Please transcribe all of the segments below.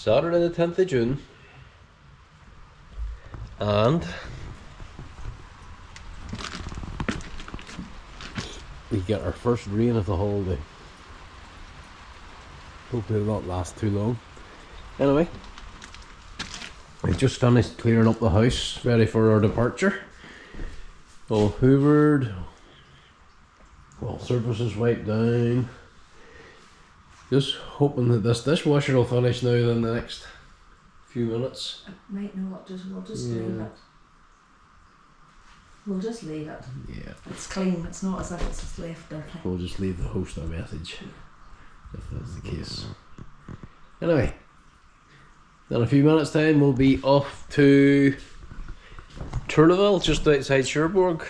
Saturday the 10th of June, and we get our first rain of the holiday. Hopefully it'll not last too long. Anyway, we just finished clearing up the house, ready for our departure. All hoovered, all surfaces wiped down. Just hoping that this dishwasher will finish now in the next few minutes. It might not, we'll just leave it. We'll just leave it. Yeah. It's clean, it's not as if it's just left dirty. We'll just leave the host a message, if that's the case. Anyway, in a few minutes time we'll be off to Tourlaville, just outside Cherbourg.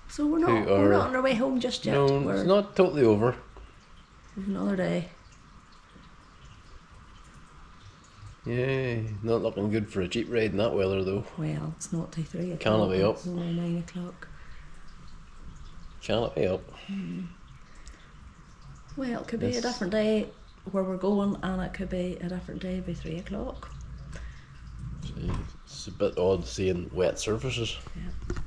So we're not on our way home just yet. No, it's not totally over. Another day. Yeah, not looking good for a jeep ride in that weather though. Well, it's not till 3 o'clock. Can't it be up? It's only 9 o'clock. Can't it be up? Well, it could be a different day where we're going, and it could be a different day by 3 o'clock. It's a bit odd seeing wet surfaces. Yeah.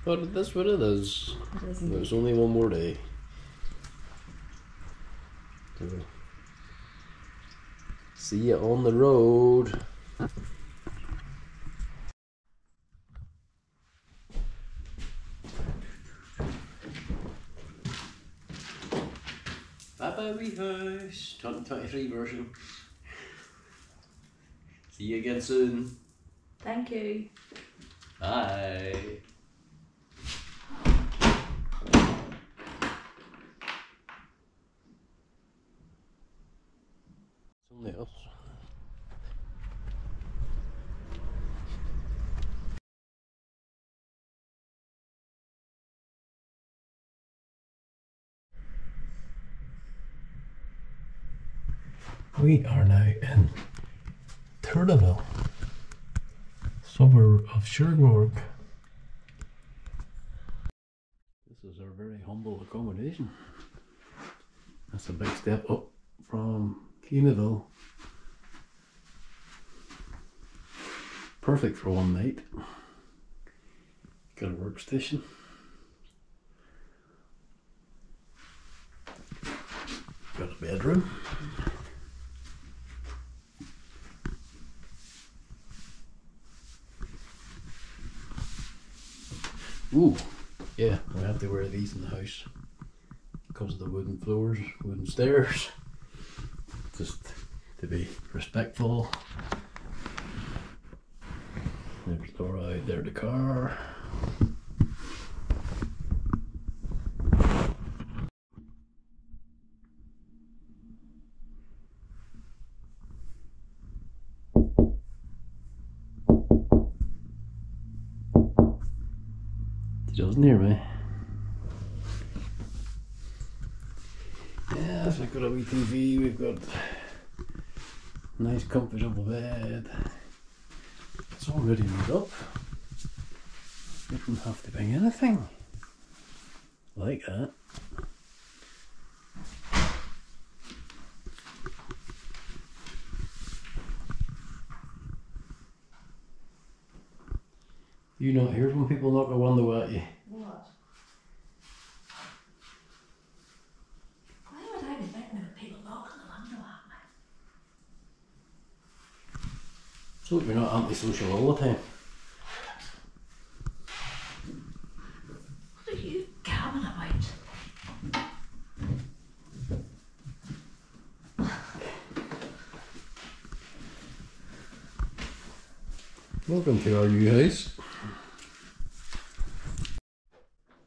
But that's what it is. It isn't. There's only one more day. So, see you on the road. Bye bye wee house. 2023 version. See you again soon. Thank you. Bye. Something else. We are now in Tourlaville, suburb of Cherbourg. This is our very humble accommodation. That's a big step up from Keenaville. Perfect for one night. Got a workstation. Got a bedroom. Ooh, yeah, we have to wear these in the house because of the wooden floors, wooden stairs, just to be respectful. There's Laura out there, the car. Doesn't hear me. Yeah, so we've got a wee TV, we've got a nice comfortable bed. It's already made up. You don't have to bring anything like that. You not hear from people knock a window at you? What? Why would I be thinking of people knocking the window at me? So you're not antisocial all the time. What are you gabbing about? Welcome to our new house.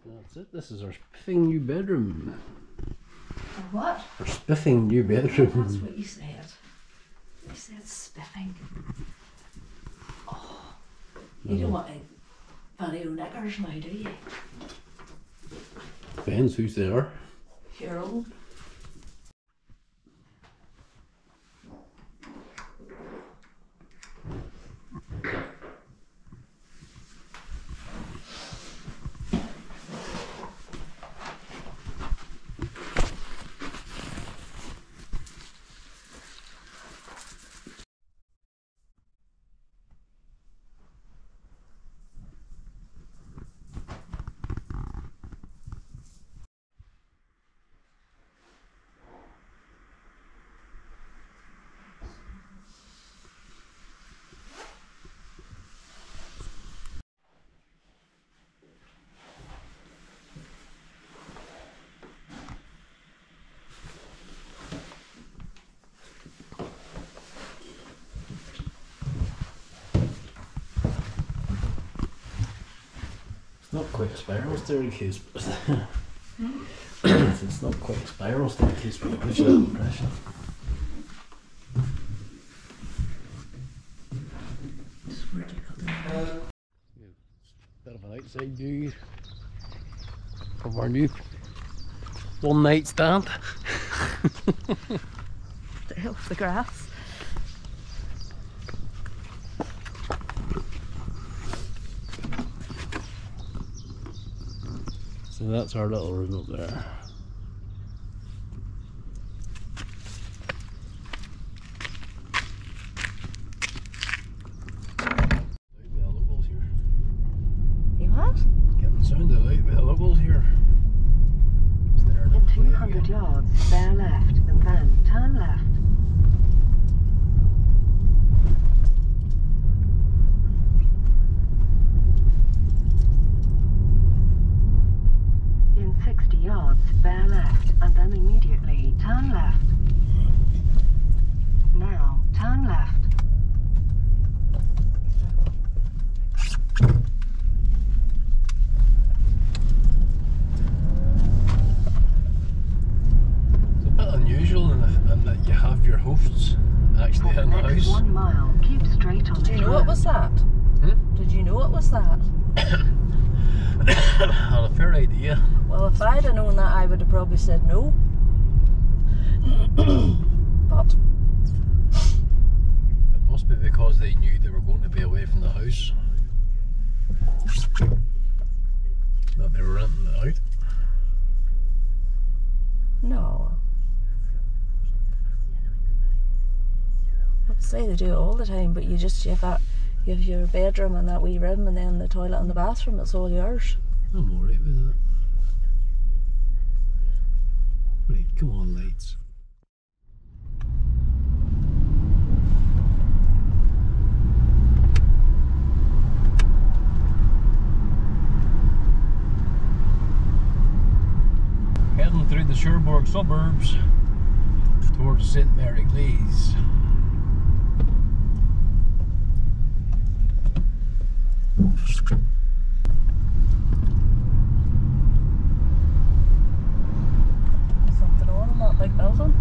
That's it, this is our spiffing new bedroom. Or what? Our spiffing new bedroom. That's what you said. You said spiffing. Oh, you don't want to video knickers now, do you? Depends who's there. Your own. Not quite a spiral staircase, but it's not quite a spiral staircase, but it gives you that impression. Where'd you cut them? Bit of an outside view of our new one night stand. To help the grass. So that's our little room up there. Sound of light by the locals here. In 200 yards, bear left and then turn left. In 60 yards, bear left and then immediately turn left. Now, turn left. And that you have your hosts actually in the house. 1 mile, keep straight on. Did you know it was that? Hmm? Did you know it was that? I had a fair idea. Well, if I'd have known that, I would have probably said no. But It must be because they knew they were going to be away from the house that they were renting it out. no. I would say they do it all the time, but you have your bedroom and that wee room, and then the toilet and the bathroom. It's all yours. I'm alright with that. Right, come on, lights. Heading through the Cherbourg suburbs towards St. Mary Eglise. Something on in that big building.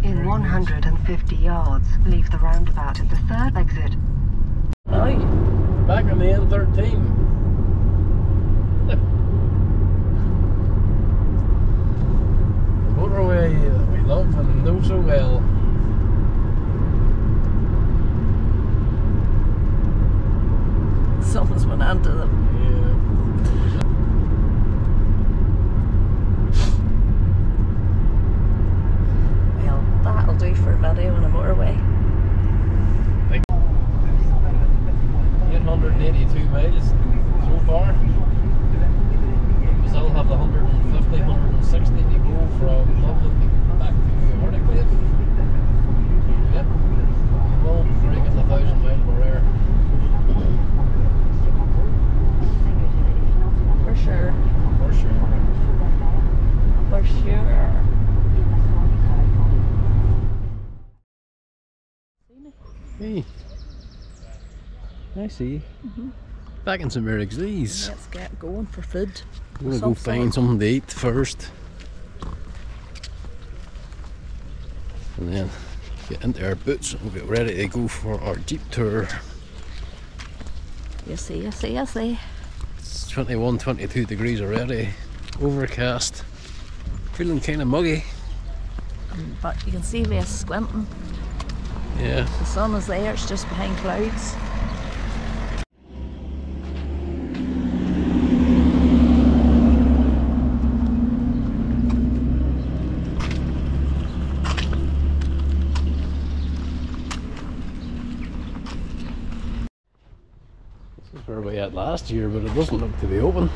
In 150 yards, leave the roundabout at the third exit. Now, Back on the N13. The motorway that we love and know so well. someone's went onto them. Well, that'll do for a video on a motorway. 882 miles so far. We still have the 150, 160 to go from Dublin back to Eglise. Yep, we will break it 1,000 miles per hour. For sure. For sure. For sure. Hey, I see. Back in St. Mary Eglise. Let's get going for food. We're gonna go find something to eat first, and then get into our boots and we'll get ready to go for our Jeep tour. You see, you see, you see. It's 21, 22 degrees already. overcast. Feeling kind of muggy. But you can see we're squinting. Yeah. The sun is there, it's just behind clouds. This is where we had last year, but it doesn't look to be open.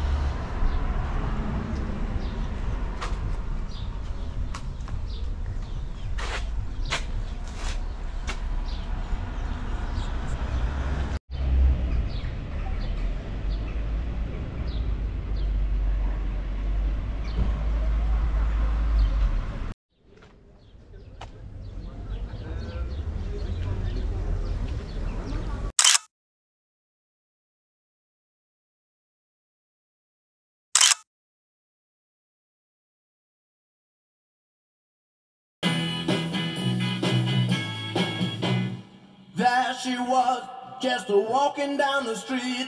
There she was, just walking down the street.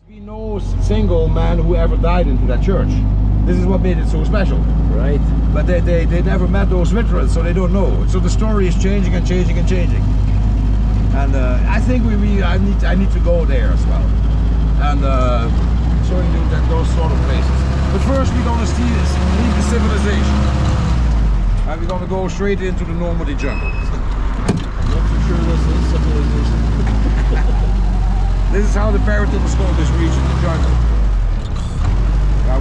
There's been no single man who ever died into that church. This is what made it so special. Right. But they never met those veterans, so they don't know. So the story is changing and changing and changing. And I think I need to go there as well. And showing you those sort of places. But first we're going to leave the civilization. And we're going to go straight into the Normandy jungle. Not too sure this is civilization. This is how the paratroopers call this region, the jungle.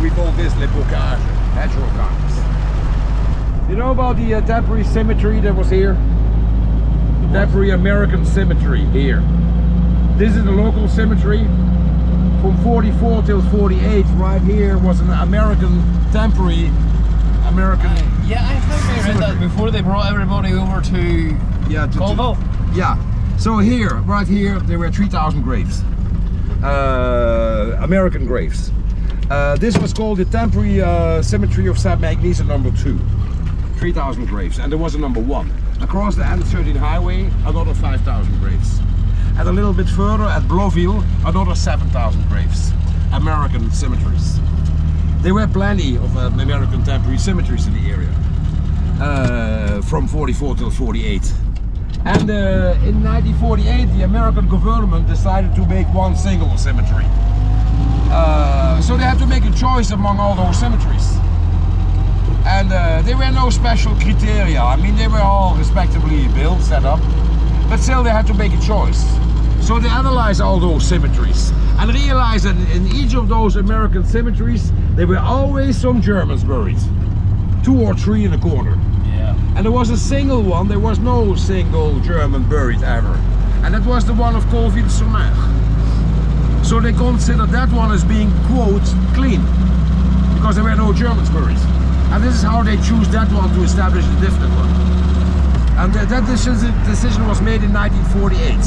We call this Le Bocage, natural gardens. You know about the temporary cemetery that was here? The temporary American cemetery here. This is the local cemetery. From 44 till 48, right here was an American temporary Yeah, I think I read that before they brought everybody over to Colville. Yeah. So here, right here, there were 3,000 graves. American graves. This was called the temporary cemetery of St. Eglise number 2. 3,000 graves. And there was a number 1. Across the N13 highway, another 5,000 graves. And a little bit further at Bloville, another 7,000 graves. American cemeteries. There were plenty of American temporary cemeteries in the area. From 44 till 48. And in 1948, the American government decided to make one single cemetery. So they had to make a choice among all those cemeteries. And there were no special criteria. I mean, they were all respectably built, set up. But still they had to make a choice. So they analyzed all those cemeteries and realized that in each of those American cemeteries, there were always some Germans buried. 2 or 3 in a corner. And there was a single one, there was no single German buried ever. And that was the one of Colville-sur-Mer. So they considered that one as being, quote, clean. Because there were no Germans buried. And this is how they choose that one to establish a different one. And that decision was made in 1948.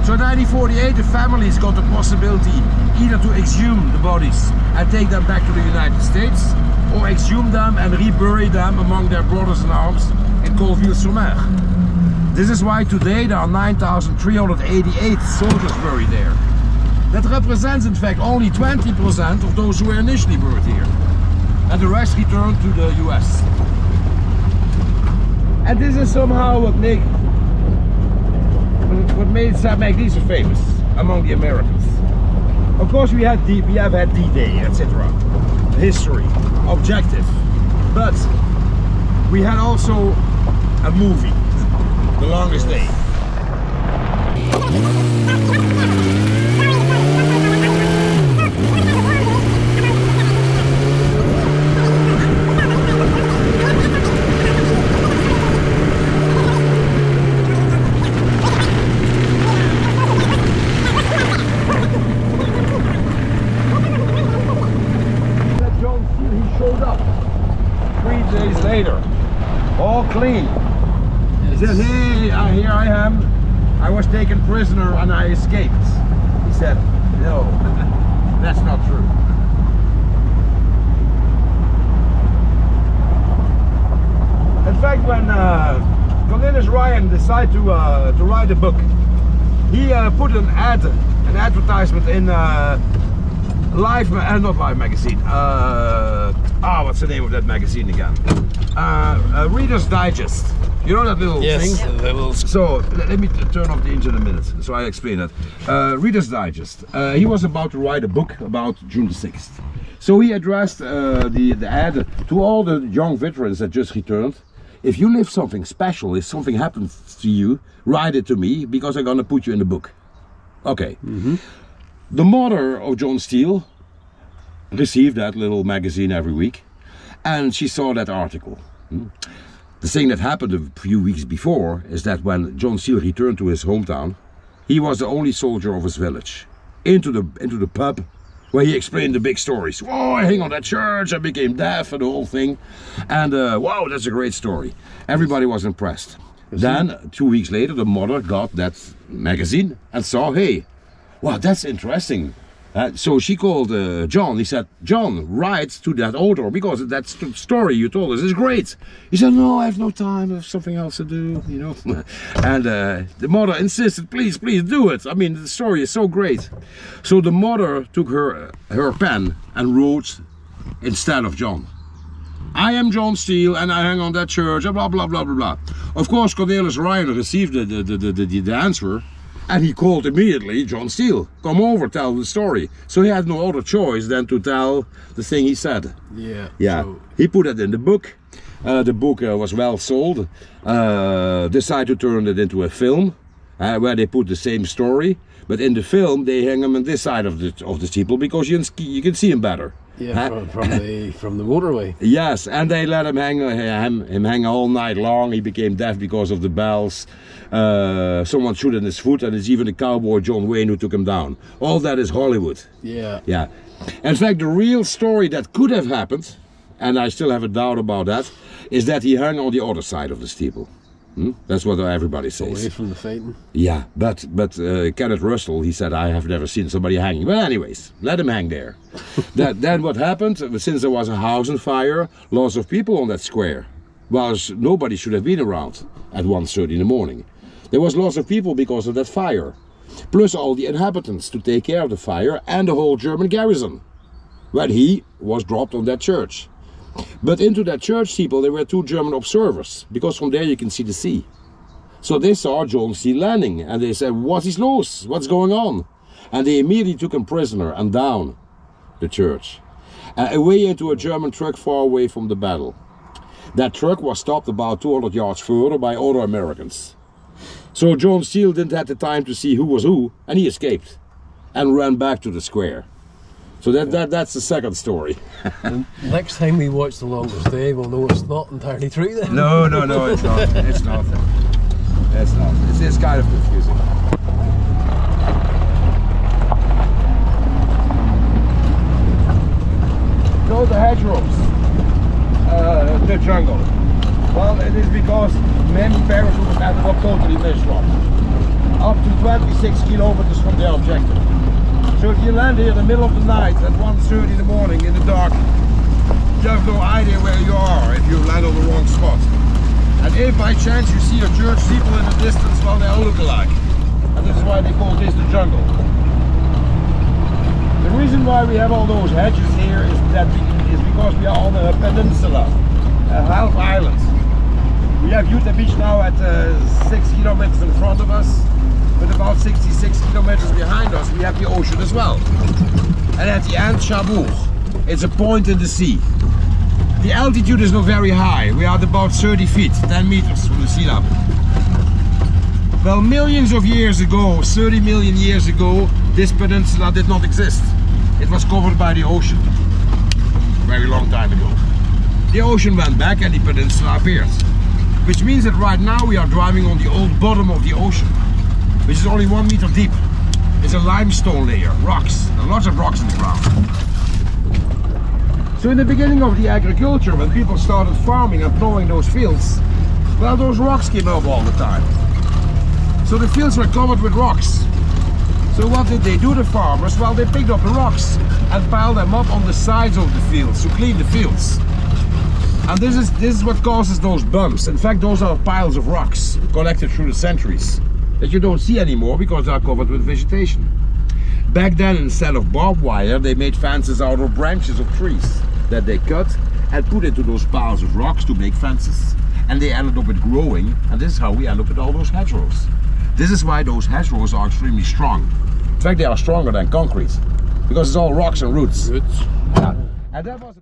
So in 1948 the families got the possibility either to exhume the bodies and take them back to the United States, or exhume them and rebury them among their brothers in arms in Colville-sur-Mer. This is why today there are 9,388 soldiers buried there. That represents in fact only 20% of those who were initially buried here. And the rest returned to the US. And this is somehow what made St. Eglise famous among the Americans. Of course we have had D-Day, etc. History, objective. But we had also a movie, The Longest Day. All clean. He says, hey, here I am. I was taken prisoner and I escaped. He said, no, that's not true. In fact, when Cornelius Ryan decided to write a book, he put an advertisement in not Life magazine. What's the name of that magazine again? Reader's Digest. You know that little thing? So let me turn off the engine in a minute, so I explain that. Reader's Digest. He was about to write a book about June the 6th. So he addressed the ad to all the young veterans that just returned. If you live something special, if something happens to you, write it to me, because I'm gonna put you in the book. Okay. The mother of John Steele received that little magazine every week, and she saw that article. The thing that happened a few weeks before is that when John Steele returned to his hometown, he was the only soldier of his village. Into the pub, where he explained the big stories. Oh, I hung on that church, I became deaf, and the whole thing. And wow, that's a great story. Everybody was impressed. Then, 2 weeks later, the mother got that magazine and saw, hey, wow, that's interesting. So she called John. He said, John, write to that author, because that story you told us is great. He said, no, I have no time, I have something else to do, you know. And the mother insisted, please do it. I mean, the story is so great. So the mother took her pen and wrote instead of John. I am John Steele and I hang on that church, blah, blah, blah, blah, blah. Of course, Cornelius Ryan received the answer. And he called immediately John Steele. Come over, tell the story. So he had no other choice than to tell the thing he said. Yeah. So he put it in the book. The book was well sold. Decided to turn it into a film, where they put the same story. But in the film, they hang him on this side of the steeple, because you can see him better. Yeah, from the motorway. Yes, and they let him hang all night long. He became deaf because of the bells. Someone shot in his foot, and it's even the cowboy John Wayne who took him down. All that is Hollywood. Yeah. In fact, the real story that could have happened, and I still have a doubt about that, is that he hung on the other side of the steeple. That's what everybody says. Away from the fighting. Yeah, but Kenneth Russell, he said, I have never seen somebody hanging. Well, anyways, let him hang there. Then what happened, since there was a house on fire, lots of people on that square. Well, nobody should have been around at 1:30 in the morning. There was lots of people because of that fire. Plus all the inhabitants to take care of the fire, and the whole German garrison. Well, he was dropped on that church. But into that church steeple there were 2 German observers, because from there you can see the sea. So they saw John Steele landing, and they said, what is los? What's going on? And they immediately took him prisoner and down the church. Away into a German truck far away from the battle. That truck was stopped about 200 yards further by other Americans. So John Steele didn't have the time to see who was who, and he escaped and ran back to the square. So that's the second story. Next time we watch The Longest Day, we'll know it's not entirely true then. No, it's not. It's not. It's not. It's kind of confusing. So the hedgerows, the jungle. Well, it is because many paratroopers have got totally mislocked. Up to 26 kilometers from their objective. So if you land here in the middle of the night at 1:30 in the morning in the dark, you have no idea where you are if you land on the wrong spot. And if by chance you see a church steeple in the distance, well, they all look alike. And this is why they call this the jungle. The reason why we have all those hedges here is because we are on a peninsula, a half island. We have Utah Beach now at 6 kilometers in front of us. But about 66 kilometers behind us, we have the ocean as well. And at the end, Cherbourg. It's a point in the sea. The altitude is not very high. We are at about 30 feet, 10 meters from the sea level. Well, millions of years ago, 30 million years ago, this peninsula did not exist. It was covered by the ocean. Very long time ago. The ocean went back and the peninsula appeared. Which means that right now we are driving on the old bottom of the ocean, which is only 1 meter deep. It's a limestone layer, rocks. There are lots of rocks in the ground. So in the beginning of the agriculture, when people started farming and plowing those fields, Well, those rocks came up all the time. So the fields were covered with rocks. So what did they do, the farmers? Well, they picked up the rocks and piled them up on the sides of the fields to clean the fields. And this is what causes those bumps. In fact, those are piles of rocks collected through the centuries that you don't see anymore because they are covered with vegetation. Back then, instead of barbed wire, they made fences out of branches of trees that they cut and put into those piles of rocks to make fences. And they ended up with growing, and this is how we end up with all those hedgerows. This is why those hedgerows are extremely strong. In fact, they are stronger than concrete because it's all rocks and roots. Yeah. And that was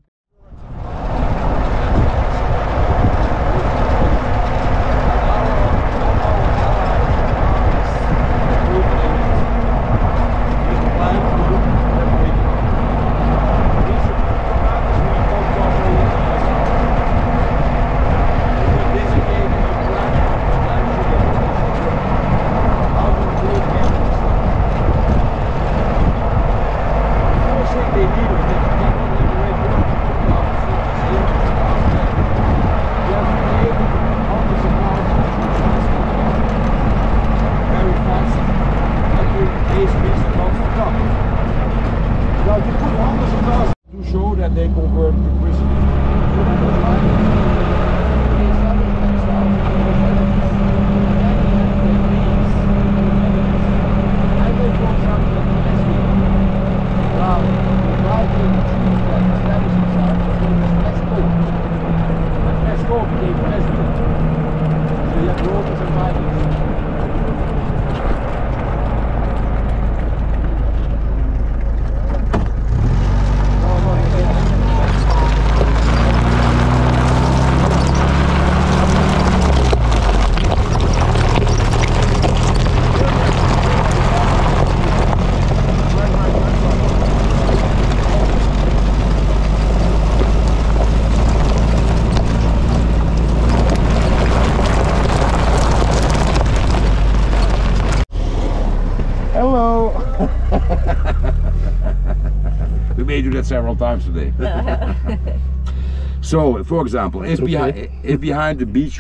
we may do that several times today. So, for example, if behind the beach.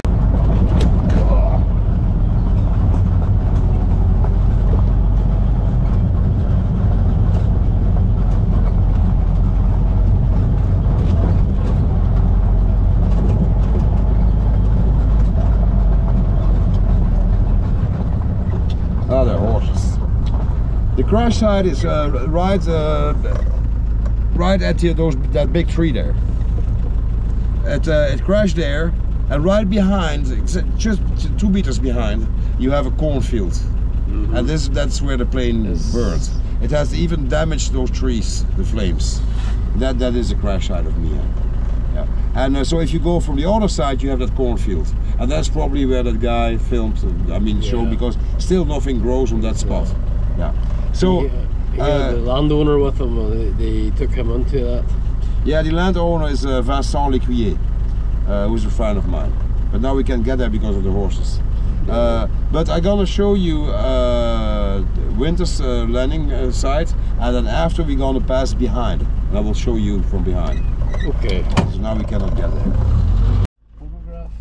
Ah, they're horses. The crash site is right at that big tree there. It crashed there, and right behind, just 2 meters behind, you have a cornfield, and that's where the plane burned. It has even damaged those trees, the flames. That is a crash site of Meehan. Yeah. And so if you go from the other side, you have that cornfield, and that's probably where that guy filmed. Showed, because still nothing grows on that spot. Yeah. So. He had the landowner with him, they took him into that. Yeah, the landowner is Vincent Lecuyer, who's a friend of mine. But now we can't get there because of the horses. But I'm gonna show you Winter's landing site, and then after we're gonna pass behind, and I will show you from behind. Okay. So now we cannot get there. Photograph.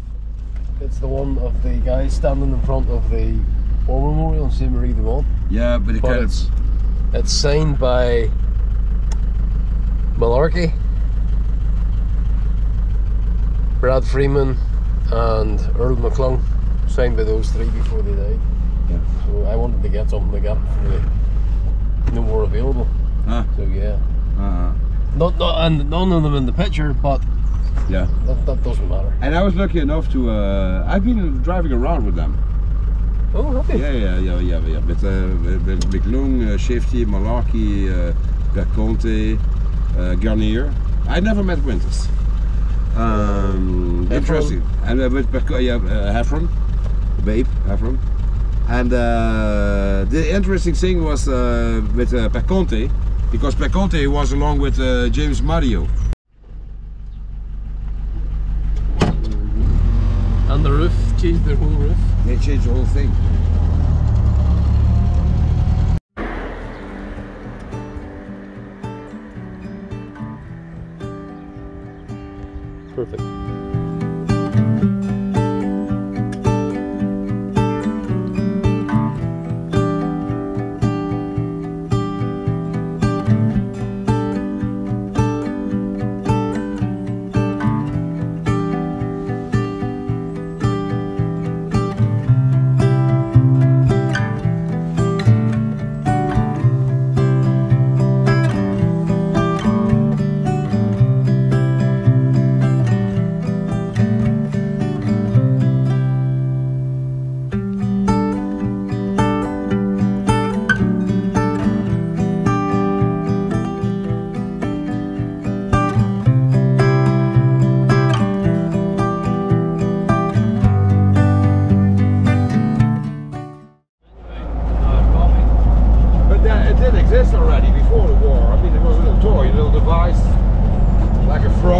It's the one of the guy standing in front of the war memorial in St. Marie de Mont. Yeah, but it's signed by Malarkey, Brad Freeman and Earl McClung, signed by those three before they died. Yeah. So I wanted to get something like that for no more available. So yeah. And none of them in the picture, but yeah, that doesn't matter. And I was lucky enough to I've been driving around with them. Oh, okay. Yeah. With McClung, Shifty, Malarkey, Berconte, Garnier. I never met Winters. Interesting. And with Heffron, Babe Heffron. And the interesting thing was with Berconte, because Berconte was along with James Mario. And the roof, changed their whole roof. They changed the whole thing. Perfect.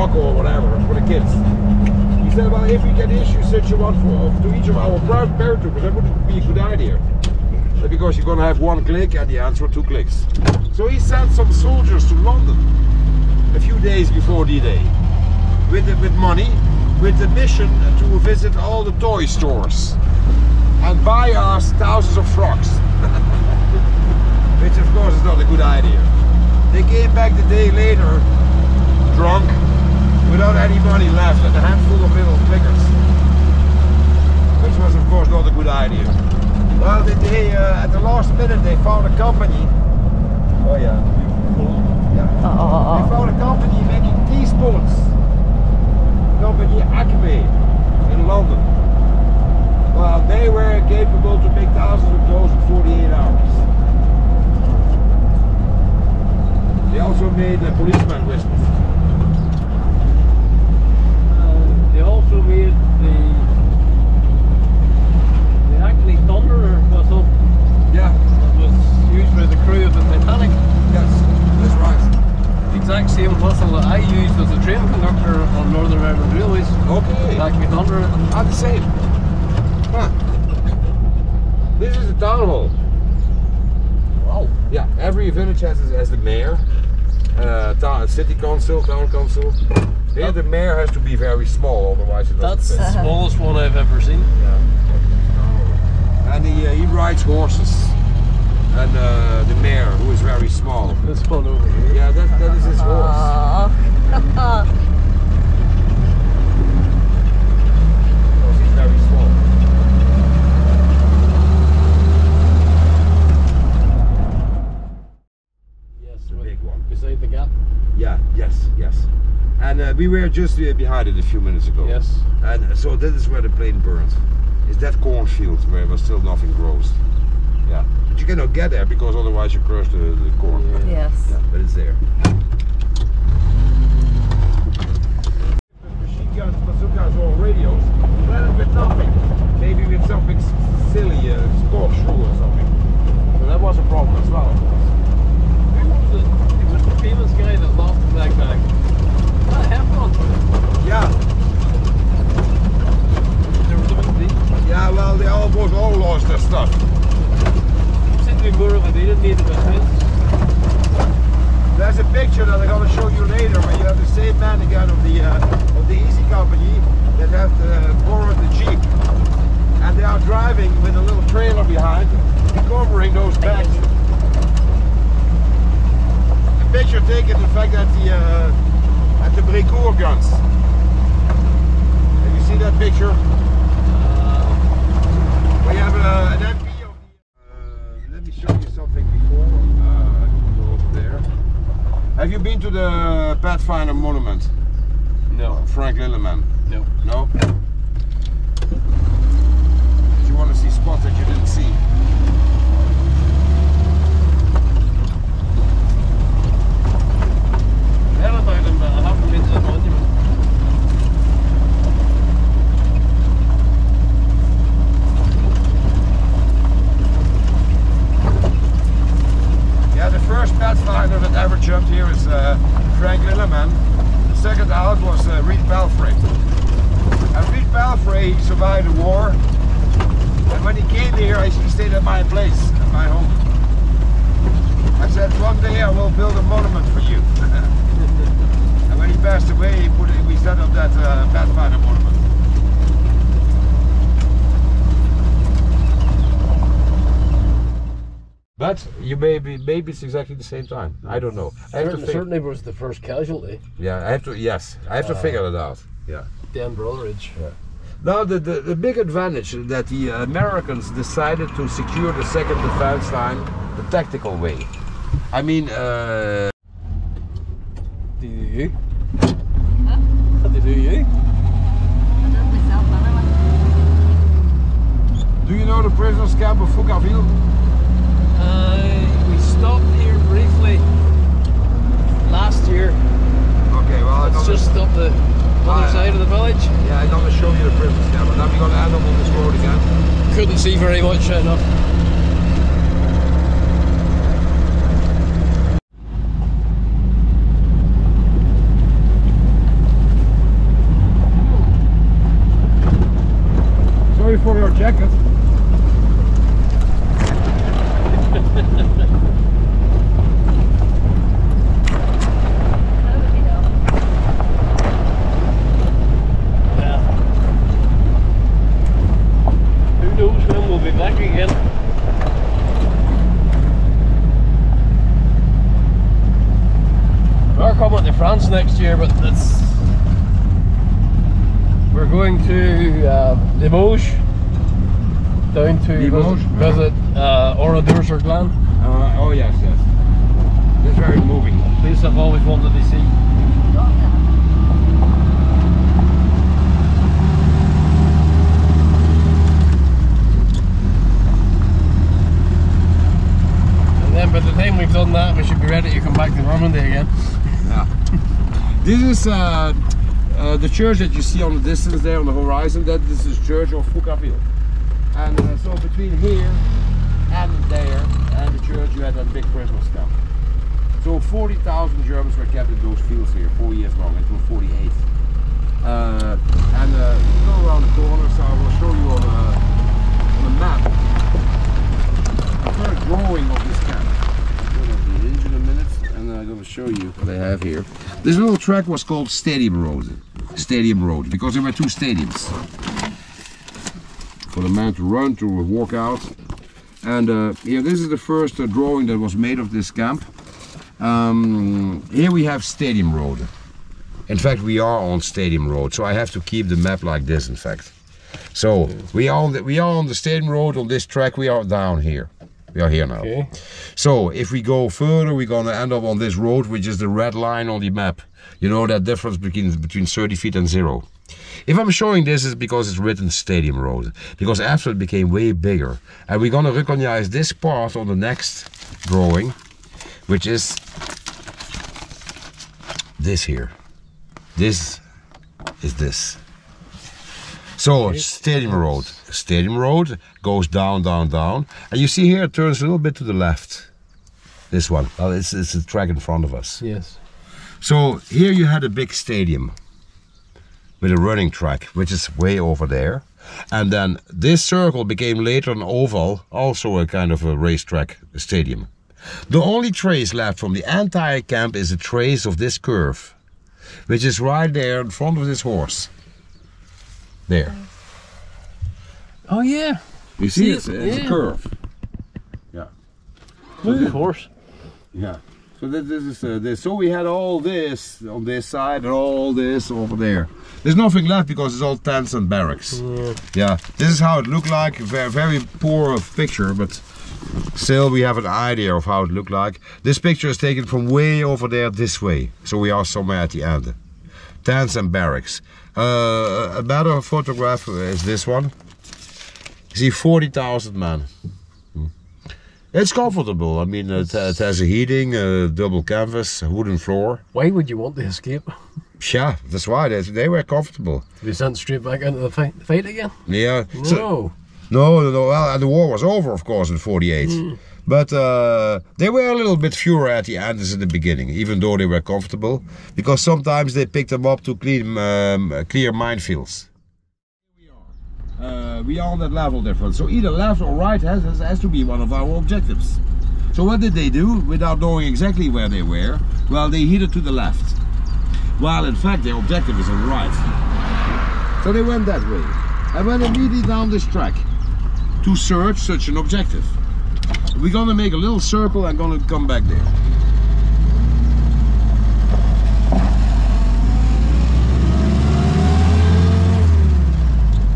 dog or whatever for the kids. He said, well, if we can issue such a one to each of our paratroopers, that would be a good idea. Because you're going to have one click and the answer 2 clicks. So he sent some soldiers to London a few days before D-Day with money, with the mission to visit all the toy stores and buy us thousands of frocks. Which of course is not a good idea. They came back the day later, drunk, without any money left and a handful of little figures. Which was of course not a good idea. Well, at the last minute they found a company. Oh yeah. They found a company making teaspoons. Company Acme in London. Well, they were capable to make thousands of those in 48 hours. They also made policeman whistles. They also made the Acme Thunderer whistle. Yeah. That was used by the crew of the Titanic. Yes, that's right. The exact same whistle that I used as a train conductor on Northern Ireland Railways. Okay. Acme Thunderer. Ah, the same. Huh. This is the town hall. Wow. Yeah, every village has the mayor, city council, town council. Here the mayor has to be very small, otherwise it doesn't That's fit. the smallest one I've ever seen. Yeah. And he rides horses. And the mayor, who is very small. This one over here. Yeah, that is his horse. Aww. Because he's very small. Yes, The big one. beside the gap. Yeah, yes. And we were just behind it a few minutes ago. Yes. And so that is where the plane burned. Is that cornfield where still nothing grows. Yeah. But you cannot get there because otherwise you crush the corn. Yeah. Yes. Yeah, but it's there. Machine guns, bazookas or radios. Well, with nothing. Maybe with something silly, a corkscrew or something. So that was a problem as well. Who was the famous guy that lost the backpack? That Heffron. Yeah. There was a big Yeah, well, they almost all lost their stuff. seemed to be more of a they didn't need a defense. There's a picture that I'm going to show you later where you have the same man again of the Easy Company that have borrowed the Jeep. And they are driving with a little trailer behind, covering those bags. The picture taken, in fact, at the Brecourt guns. Can you see that picture? We have an MP of the... let me show you something before. Go over there. Have you been to the Pathfinder Monument? No. Frank Lilleman? No. No? Did you want to see spots that you didn't see? I heard about him, but I haven't been to the monument. Yeah, the first Pathfinder that ever jumped here is Frank Lilleman. The second out was Reed Palfrey. And Reed Palfrey survived the war. And when he came here, he stayed at my place, at my home. I said, one day I will build a monument for you. And when he passed away, we set up that Pathfinder monument. But you maybe it's exactly the same time. I don't know. Certainly was the first casualty. Yeah, I have to figure it out. Yeah. Dan Brotheridge. Yeah. Now the big advantage that the Americans decided to secure the second defense line the tactical way. I mean, Do you? Huh? What did you? do you know the prisoners camp of Foucaville? We stopped here briefly last year. Okay, well It's just up the other side of the village. Yeah, I'm gonna show you the prisoners camp, and then we're gonna end up on this road again. Couldn't see very much enough. for your jacket. Who knows when we'll be back again? We're coming to France next year, but we're going to Limoges, down to visit Oradour-sur-Glane. Oh yes, yes. It's very moving. Place I've always wanted to see. And then by the time we've done that, we should be ready to come back to Normandy again. Yeah. This is the church that you see on the distance there on the horizon. This is Church of Foucaville. And so between here and there and the church, you had that big Christmas camp. So 40,000 Germans were kept in those fields here 4 years long until 48. And you go around the corner, so I will show you on a map a first drawing of this camp. I'm going to be in a minute, and I'm going to show you what I have here. This little track was called Stadium Road. Stadium Road, because there were two stadiums for the man to run, to walk out. And here, this is the first drawing that was made of this camp. Here we have Stadium Road. In fact, we are on Stadium Road, so I have to keep the map like this, in fact. So we are on the Stadium Road. On this track, we are down here. We are here now. Okay. So if we go further, we're going to end up on this road, which is the red line on the map. You know that difference between 30 feet and 0. If I'm showing this, it's because it's written Stadium Road. Because after it became way bigger. And we're going to recognize this part on the next drawing, which is this here. This is this. So okay. Stadium Road. Stadium Road goes down, down, down. And you see here it turns a little bit to the left. This one. Well, it's a track in front of us. Yes. So here you had a big stadium with a running track, which is way over there. And then this circle became later an oval, also a kind of a racetrack stadium. The only trace left from the entire camp is a trace of this curve, which is right there in front of this horse. There. Oh yeah. You see it's a curve. Yeah. Good horse. Yeah. So this is this. So we had all this on this side and all this over there. There's nothing left because it's all tents and barracks. Yeah. This is how it looked like. Very, very poor picture, but still we have an idea of how it looked like. This picture is taken from way over there this way. So we are somewhere at the end. Tents and barracks. A better photograph is this one. You see 40,000 men. It's comfortable. I mean, it has a heating, a double canvas, a wooden floor. Why would you want to escape? Yeah, that's why they were comfortable. To be sent straight back into the fight again? Yeah. No. So, no. Well, and the war was over, of course, in '48. But they were a little bit fewer at the end as in the beginning, even though they were comfortable, because sometimes they picked them up to clear minefields. We are on that level difference, so either left or right has to be one of our objectives. So what did they do, without knowing exactly where they were? Well, they headed to the left, while in fact their objective is on the right. So they went that way, and went immediately down this track to search such an objective. We're gonna make a little circle and gonna come back there.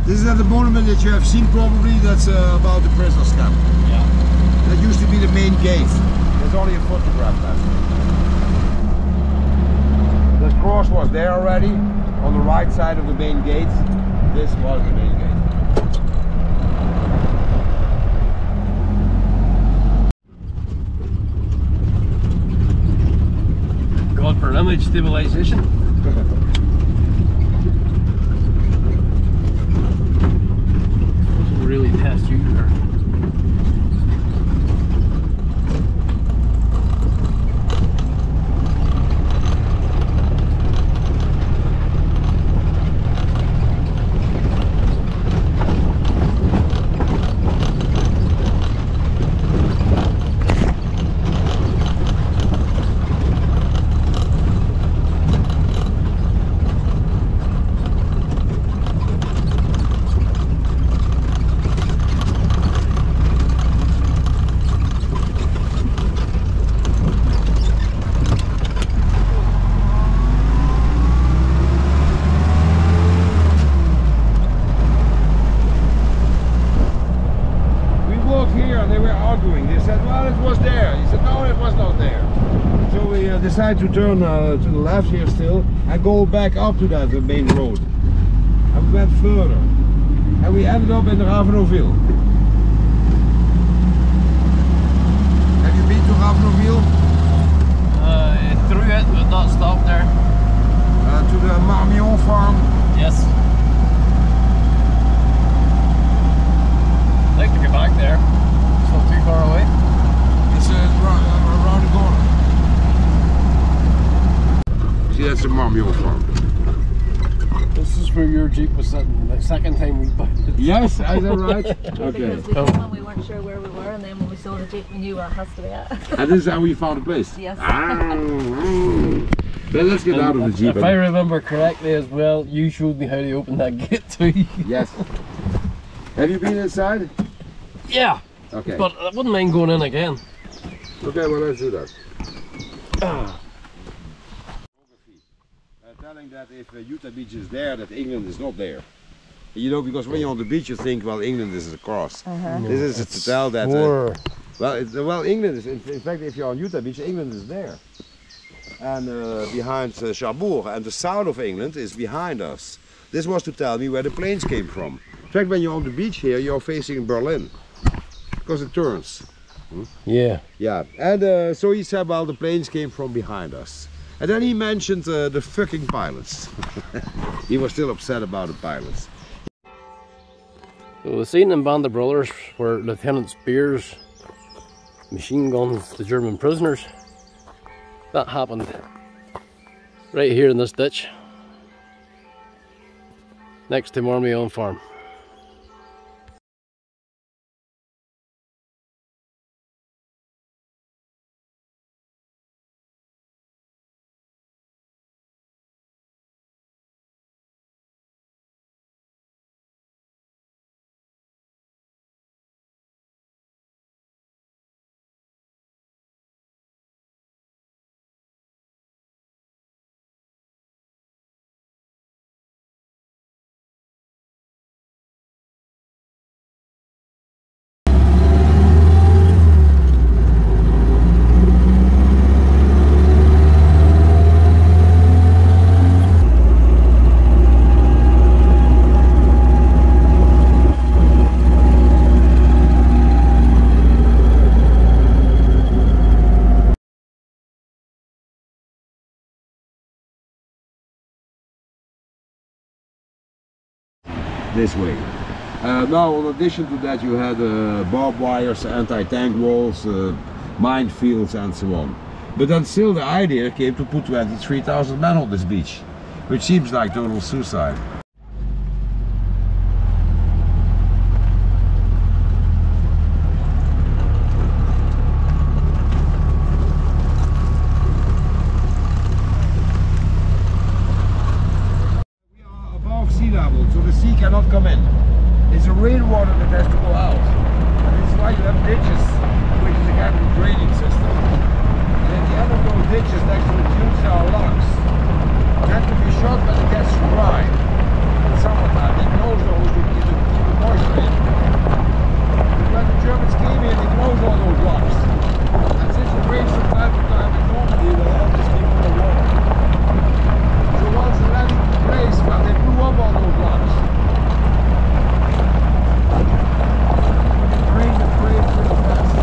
This is at the monument that you have seen probably, that's about the prisoners camp. Yeah. That used to be the main gate. There's only a photograph left. The cross was there already, on the right side of the main gate. This was the main gate. God for image stabilization. Really test you there. decide to turn to the left here still and go back up to that main road. And we went further. And we ended up in Ravenoville. Have you been to Ravenoville? Through it, but not stopped there. To the Marmion farm? Yes. I'd like to get back there. It's not too far away. It's around the corner. See, that's the Marmion farm. This is where your Jeep was sitting the second time we bought it. Yes, is that right? Okay. Because we came and we weren't sure where we were, and then when we saw the Jeep, we knew where it has to be at. And this is how we found the place? Yes. Then let's get out of the Jeep. If I remember correctly as well, you showed me how to open that gate too. Yes. Have you been inside? Yeah. Okay. But I wouldn't mind going in again. Okay, well, let's do that. Telling that if Utah Beach is there, that England is not there. You know, because when you're on the beach, you think, well, England is across. This is to tell that. Well, England is. In fact, if you're on Utah Beach, England is there, and behind Cherbourg, and the south of England is behind us. This was to tell me where the planes came from. In fact, when you're on the beach here, you're facing Berlin, because it turns. Yeah. Yeah, and so he said, well, the planes came from behind us. And then he mentioned the fucking pilots. He was still upset about the pilots. So the scene in Band of Brothers where Lieutenant Spears machine guns the German prisoners, that happened right here in this ditch next to Marmion farm. This way. Now, in addition to that, you had barbed wires, anti-tank walls, minefields, and so on. But then still the idea came to put 23,000 men on this beach, which seems like total suicide. So the sea cannot come in. It's the rainwater that has to go out. And it's why you have ditches, which is a kind of a draining system. And at the end of those ditches next to the dunes there are locks. That can be shut when it gets dry. In summertime they close those to keep the moisture in. But when the Germans came here they closed all those locks. And since it rains from time to time in Normandy, they always keep full of water. So once the landing took place, well, they blew up all those locks. It drained the trade pretty fast.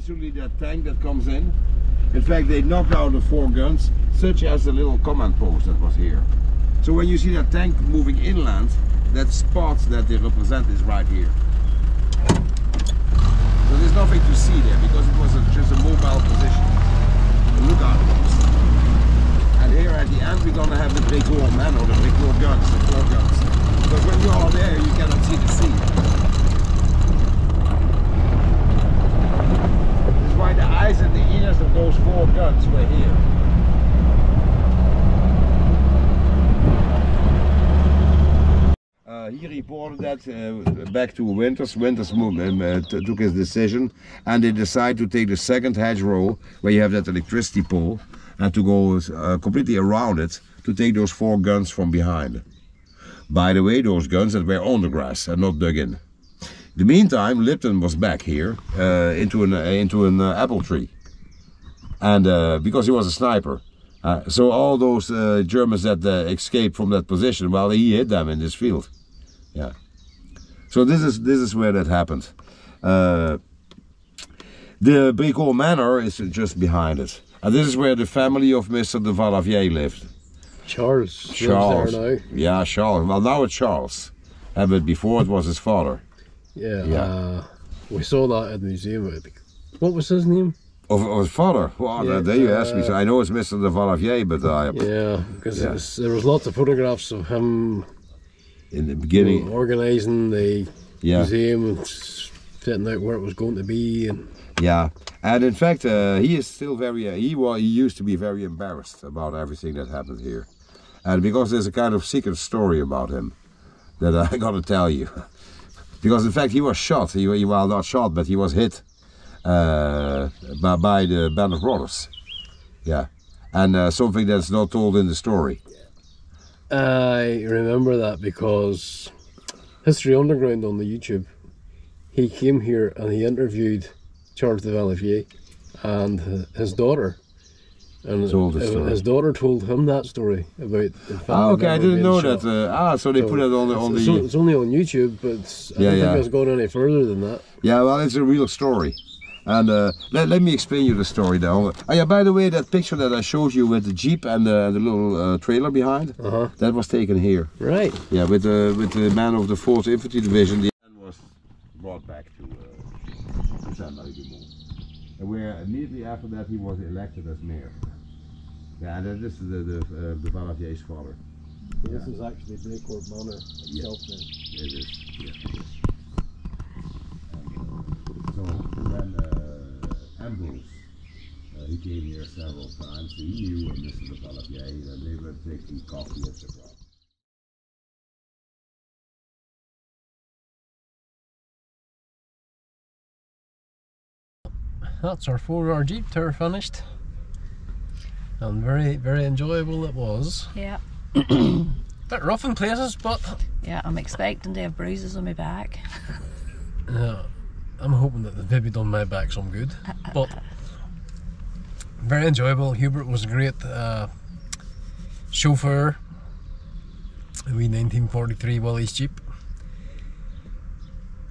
absolutely that tank that comes in. In fact, they knocked out the 4 guns, such as the little command post that was here. So when you see that tank moving inland, that spot that they represent is right here. So there's nothing to see there because it was just a mobile position, a lookout post. And here at the end we're going to have the Brecourt Manor, the Brecourt guns, the 4 guns. Because when you are there you cannot see the sea. This is why the eyes and the ears of those 4 guns were here. He reported that back to Winters. Winters took his decision and they decided to take the second hedgerow where you have that electricity pole and to go completely around it to take those 4 guns from behind. By the way, those guns that were on the grass and not dug in. In the meantime, Lipton was back here into an apple tree, and because he was a sniper. So all those Germans that escaped from that position, well, he hit them in this field. Yeah. So this is where that happened. The Brecourt Manor is just behind it, and this is where the family of Mr. de Valavier lived. Charles. Charles. There now. Yeah, Charles. Well, now it's Charles, but before it was his father. Yeah. We saw that at the museum. What was his name? Of his father? Well, Yeah, there you asked me. So I know it's Mr. de Valavier, but yeah, because there was lots of photographs of him in the beginning, organising the museum and setting out where it was going to be. And and in fact, he is still very. He used to be very embarrassed about everything that happened here, and because there's a kind of secret story about him that I got to tell you. Because in fact he was shot. Well, not shot, but he was hit by the Band of Brothers. Yeah, and something that's not told in the story. I remember that because History Underground on the YouTube, he came here and he interviewed Charles de Valavier and his daughter. And Told the story. His daughter told him that story about the family. Oh, okay, I didn't know shot. that. So they put it on the. It's only on YouTube, but I don't think it's gone any further than that. Yeah, well, it's a real story. And let me explain you the story now. Oh yeah, by the way, that picture that I showed you with the Jeep and the little trailer behind, that was taken here. Right. Yeah, with the man of the 4th Infantry Division. The man was brought back to Saint-Marie-du-Mont. And where immediately after that he was elected as mayor. Yeah, and this is the Valavier's father. So this is actually Brecourt Manor itself then. It is, yeah, it is. So when Ambrose, he came here several times, so he knew Mr. Valavier, and they were taking coffee, etc. That's our 4-hour Jeep tour finished. And very, very enjoyable it was. Yeah. Bit rough in places, but Yeah, I'm expecting to have bruises on my back. I'm hoping that they've maybe done my back some good. But very enjoyable. Hubert was a great chauffeur. A wee 1943 Willys Jeep.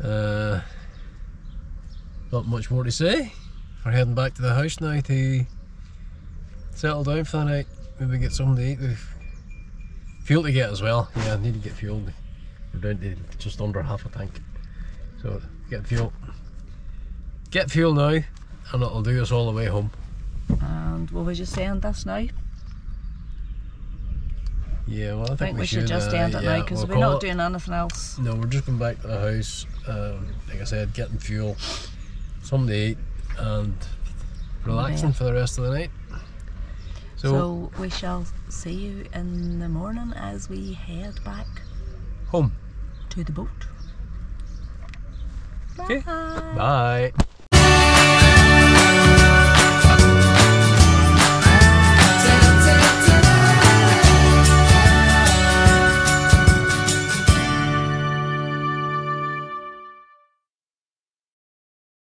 Not much more to say. We're heading back to the house now to settle down for the night. Maybe get something to eat. We've fuel to get as well. Yeah, I need to get fuel. We're down to just under half a tank. So get fuel. Get fuel now, and it'll do us all the way home. And will we just end this now? Yeah, well, I think we should just end it now because we're not doing anything else. No, we're just going back to the house. Like I said, getting fuel, something to eat, and relaxing for the rest of the night. So we shall see you in the morning as we head back home to the boat. Okay. Bye. Bye.